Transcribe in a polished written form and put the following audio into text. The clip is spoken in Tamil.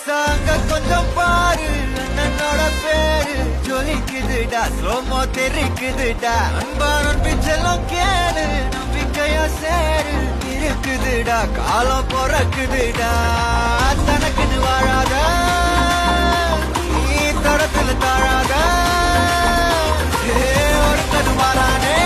சாங்க கொஞ்சம் பாரு அண்ணனோட பேரு ஜொலிக்குதுடா ஸ்லோமோ தெரிக்குதுடா அன்பானன் பிச்செல்லாம் கேளு நம்பிக்கையா சேரு இருக்குதுடா காலம் பிறக்குதுடா தனக்குன்னு வாழாத நீ தடத்துல தாழாத ஒருத்தனு வாரானே